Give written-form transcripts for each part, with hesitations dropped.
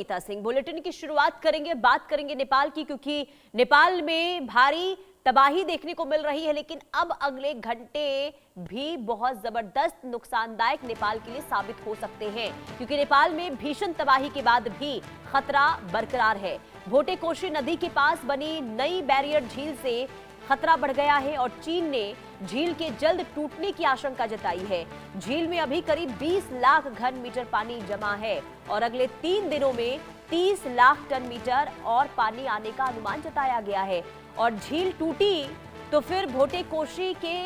Nita Singh bulletin की शुरुआत करेंगे, बात करेंगे नेपाल की, क्योंकि नेपाल में भारी तबाही देखने को मिल रही है। लेकिन अब अगले घंटे भी बहुत जबरदस्त नुकसानदायक नेपाल के लिए साबित हो सकते हैं, क्योंकि नेपाल में भीषण तबाही के बाद भी खतरा बरकरार है। भोटे कोशी नदी के पास बनी नई बैरियर झील से खतरा बढ़ गया है और चीन ने झील के जल्द टूटने की आशंका जताई है। झील में अभी करीब 20 लाख घन मीटर पानी जमा है और अगले 3 दिनों में 30 लाख टन मीटर और पानी आने का अनुमान जताया गया है। और झील टूटी तो फिर भोटे कोशी के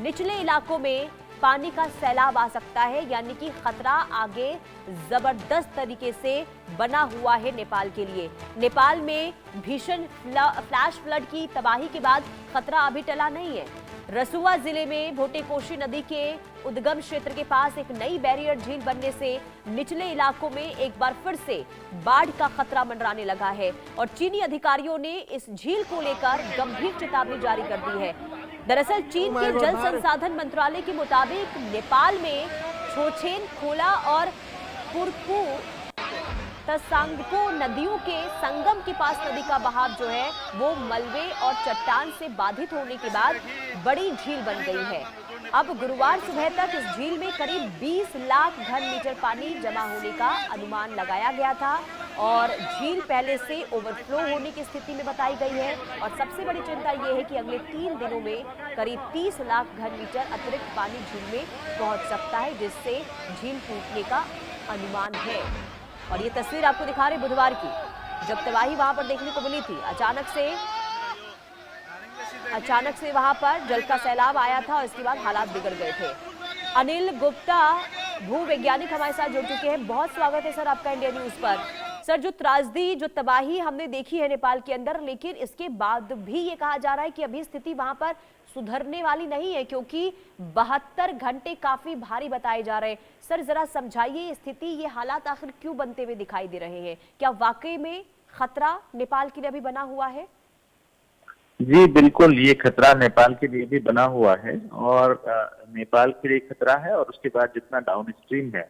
निचले इलाकों में पानी का सैलाब आ सकता है, यानी कि खतरा आगे जबरदस्त तरीके से बना हुआ है नेपाल के लिए। नेपाल में भीषण फ्लैश फ्लड की तबाही के बाद खतरा अभी टला नहीं है। रसुआ जिले में भोटे कोशी नदी के उद्गम क्षेत्र के पास एक नई बैरियर झील बनने से निचले इलाकों में एक बार फिर से बाढ़ का खतरा मंडराने लगा है और चीनी अधिकारियों ने इस झील को लेकर गंभीर चेतावनी जारी कर दी है। दरअसल चीन के जल संसाधन मंत्रालय के मुताबिक नेपाल में छोछेन, खोला और पुरकू तसांगपो नदियों के संगम के पास नदी का बहाव जो है वो मलबे और चट्टान से बाधित होने के बाद बड़ी झील बन गई है। अब गुरुवार सुबह तक इस झील में करीब 20 लाख घन मीटर पानी जमा होने का अनुमान लगाया गया था और झील पहले से ओवरफ्लो होने की स्थिति में बताई गई है। और सबसे बड़ी चिंता यह है कि अगले 3 दिनों में करीब 30 लाख घन मीटर अतिरिक्त पानी झील में पहुंच सकता है, जिससे झील टूटने का अनुमान है। और ये तस्वीर आपको दिखा रहे बुधवार की, जब तबाही वहां पर देखने को मिली थी। अचानक से वहां पर जल का सैलाब आया था और इसके बाद हालात बिगड़ गए थे। अनिल गुप्ता भू वैज्ञानिक हमारे साथ जुड़ चुके हैं। बहुत स्वागत है सर आपका इंडिया न्यूज पर। सर, जो त्रासदी, जो तबाही हमने देखी है नेपाल के अंदर, लेकिन इसके बाद भी ये कहा जा रहा है कि अभी स्थिति वहां पर सुधरने वाली नहीं है, क्योंकि 72 घंटे काफी भारी बताए जा रहे हैं। सर, जरा समझाइए स्थिति, ये हालात आखिर क्यों बनते हुए दिखाई दे रहे हैं? क्या वाकई में खतरा नेपाल के लिए अभी बना हुआ है? जी बिल्कुल, ये खतरा नेपाल के लिए भी बना हुआ है और नेपाल के लिए खतरा है और उसके बाद जितना डाउन स्ट्रीम है,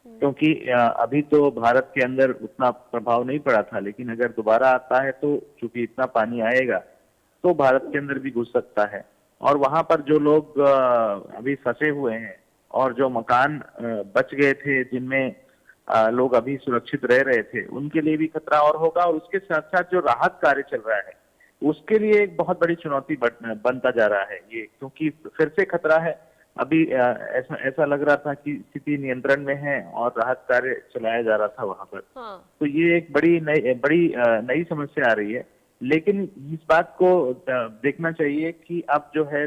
क्योंकि अभी तो भारत के अंदर उतना प्रभाव नहीं पड़ा था, लेकिन अगर दोबारा आता है तो चूंकि इतना पानी आएगा तो भारत के अंदर भी घुस सकता है। और वहां पर जो लोग अभी फंसे हुए हैं और जो मकान बच गए थे, जिनमें लोग अभी सुरक्षित रह रहे थे, उनके लिए भी खतरा और होगा। और उसके साथ साथ जो राहत कार्य चल रहा है उसके लिए एक बहुत बड़ी चुनौती बनता जा रहा है ये, क्योंकि फिर से खतरा है। अभी ऐसा लग रहा था कि स्थिति नियंत्रण में है और राहत कार्य चलाया जा रहा था वहां पर। हाँ। तो ये एक बड़ी नई समस्या आ रही है। लेकिन इस बात को देखना चाहिए कि अब जो है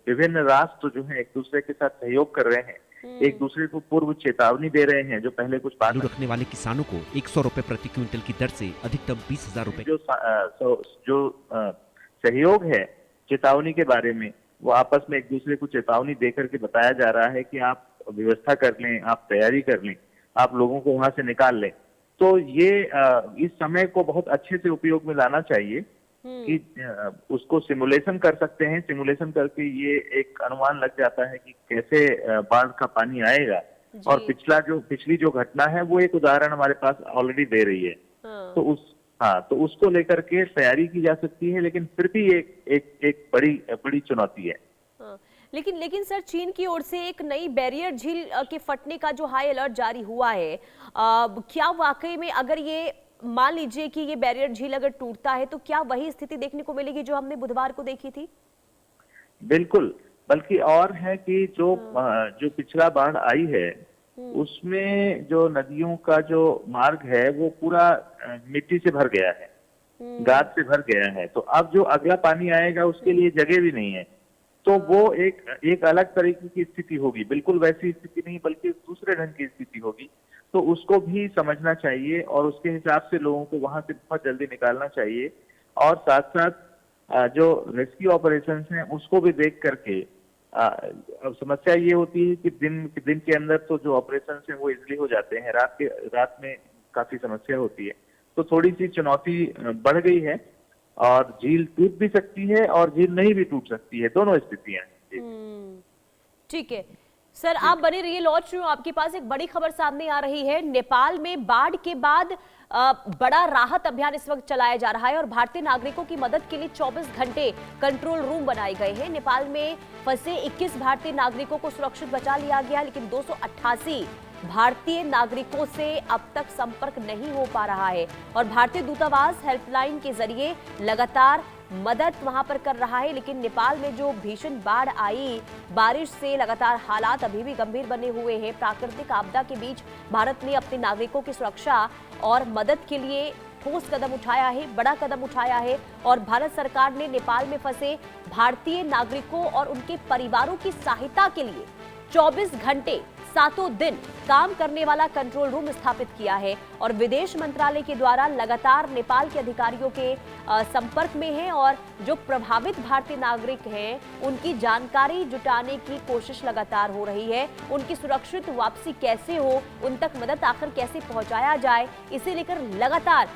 विभिन्न राष्ट्र जो है एक दूसरे के साथ सहयोग कर रहे हैं, एक दूसरे को पूर्व चेतावनी दे रहे हैं। जो पहले कुछ बात रखने वाले किसानों को 100 रुपए प्रति क्विंटल की दर से अधिकतम 20,000 रुपए जो सहयोग है चेतावनी के बारे में, वो आपस में एक दूसरे को चेतावनी देकर के बताया जा रहा है कि आप व्यवस्था कर लें, आप तैयारी कर लें, आप लोगों को वहां से निकाल लें। तो ये इस समय को बहुत अच्छे से उपयोग में लाना चाहिए कि उसको सिमुलेशन कर सकते हैं। सिमुलेशन करके ये एक अनुमान लग जाता है कि कैसे बाढ़ का पानी आएगा। और पिछली जो घटना है वो एक उदाहरण हमारे पास ऑलरेडी दे रही है। तो उसको लेकर के तैयारी की जा सकती है, लेकिन फिर भी एक बड़ी चुनौती है। लेकिन सर, चीन की ओर से एक नई बैरियर झील के फटने का जो हाई अलर्ट जारी हुआ है, क्या वाकई में अगर ये मान लीजिए कि ये बैरियर झील अगर टूटता है तो क्या वही स्थिति देखने को मिलेगी जो हमने बुधवार को देखी थी? बिल्कुल, बल्कि और है कि जो पिछला बाढ़ आई है उसमें जो नदियों का जो मार्ग है वो पूरा मिट्टी से भर गया है, गाद से भर गया है। तो अब जो अगला पानी आएगा उसके लिए जगह भी नहीं है। तो वो एक अलग तरीके की स्थिति होगी, बिल्कुल वैसी स्थिति नहीं बल्कि दूसरे ढंग की स्थिति होगी। तो उसको भी समझना चाहिए और उसके हिसाब से लोगों को वहां से बहुत जल्दी निकालना चाहिए। और साथ साथ जो रेस्क्यू ऑपरेशंस हैं उसको भी देख करके, अब समस्या ये होती है कि दिन के अंदर तो जो ऑपरेशंस हैं वो इजीली हो जाते हैं, रात में काफी समस्या होती है। तो थोड़ी सी चुनौती बढ़ गई है और झील टूट भी सकती है और झील नहीं भी टूट सकती है, दोनों स्थितियां हैं। ठीक है। सर आप बने रहिए, लौट रही हूँ आपके पास। एक बड़ी खबर सामने आ रही है। नेपाल में बाढ़ के बाद बड़ा राहत अभियान इस वक्त चलाया जा रहा है और भारतीय नागरिकों की मदद के लिए 24 घंटे कंट्रोल रूम बनाए गए हैं। नेपाल में फंसे 21 भारतीय नागरिकों को सुरक्षित बचा लिया गया, लेकिन 288 भारतीय नागरिकों से अब तक संपर्क नहीं हो पा रहा है और भारतीय दूतावास हेल्पलाइन के जरिए लगातार मदद वहां पर कर रहा है। लेकिन नेपाल में जो भीषण बाढ़ आई, बारिश से लगातार हालात अभी भी गंभीर बने हुए हैं। प्राकृतिक आपदा के बीच भारत ने अपने नागरिकों की सुरक्षा और मदद के लिए ठोस कदम उठाया है, बड़ा कदम उठाया है और भारत सरकार ने नेपाल में फंसे भारतीय नागरिकों और उनके परिवारों की सहायता के लिए 24 घंटे सातों दिन काम करने वाला कंट्रोल रूम स्थापित किया है और विदेश मंत्रालय के द्वारा लगातार नेपाल के अधिकारियों के संपर्क में है और जो प्रभावित भारतीय नागरिक हैं उनकी जानकारी जुटाने की कोशिश लगातार हो रही है। उनकी सुरक्षित वापसी कैसे हो, उन तक मदद आखिर कैसे पहुंचाया जाए, इसे लेकर लगातार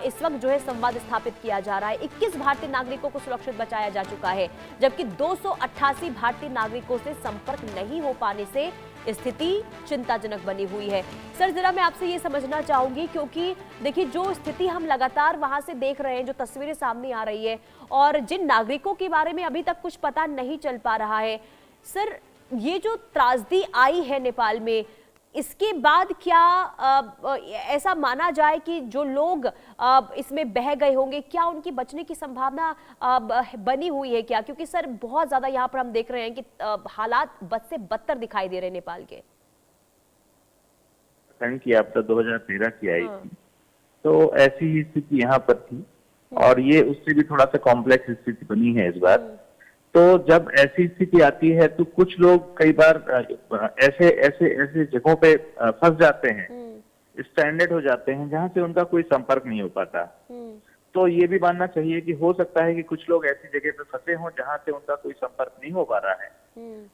इस वक्त जो है संवाद स्थापित किया जा रहा है। 21 भारतीय नागरिकों को सुरक्षित बचाया जा चुका है, जबकि 288 भारतीय नागरिकों से संपर्क नहीं हो पाने से स्थिति चिंताजनक बनी हुई है। सर जरा मैं आपसे ये समझना चाहूंगी, क्योंकि देखिए जो स्थिति हम लगातार वहां से देख रहे हैं, जो तस्वीरें सामने आ रही है और जिन नागरिकों के बारे में अभी तक कुछ पता नहीं चल पा रहा है, सर ये जो त्रासदी आई है नेपाल में, इसके बाद क्या ऐसा माना जाए कि जो लोग इसमें बह गए होंगे, क्या उनकी बचने की संभावना बनी हुई है क्या? क्योंकि सर बहुत ज्यादा यहाँ पर हम देख रहे हैं कि हालात बद से बदतर दिखाई दे रहे हैं नेपाल के। की आपदा 2013 की आई थी, तो ऐसी ही स्थिति यहाँ पर थी और ये उससे भी थोड़ा सा कॉम्प्लेक्स स्थिति बनी है इस बार। तो जब ऐसी स्थिति आती है तो कुछ लोग कई बार ऐसे ऐसे ऐसे जगहों पे फंस जाते हैं, स्ट्रैंडेड हो जाते हैं जहां से उनका कोई संपर्क नहीं हो पाता। तो ये भी मानना चाहिए कि हो सकता है कि कुछ लोग ऐसी जगह पे फंसे हों जहां से उनका कोई संपर्क नहीं हो पा रहा है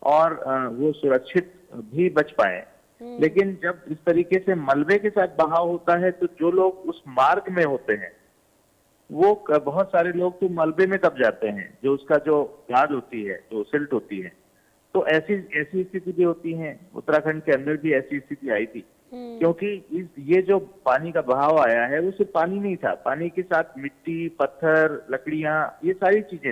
और वो सुरक्षित भी बच पाए। लेकिन जब इस तरीके से मलबे के साथ बहाव होता है तो जो लोग उस मार्ग में होते हैं वो बहुत सारे लोग तो मलबे में दब जाते हैं, जो उसका जो गाद होती है, जो सिल्ट होती है। तो ऐसी स्थिति भी होती है। उत्तराखंड के अंदर भी ऐसी स्थिति आई थी, क्योंकि ये जो पानी का बहाव आया है वो सिर्फ पानी नहीं था, पानी के साथ मिट्टी, पत्थर, लकड़ियां, ये सारी चीजें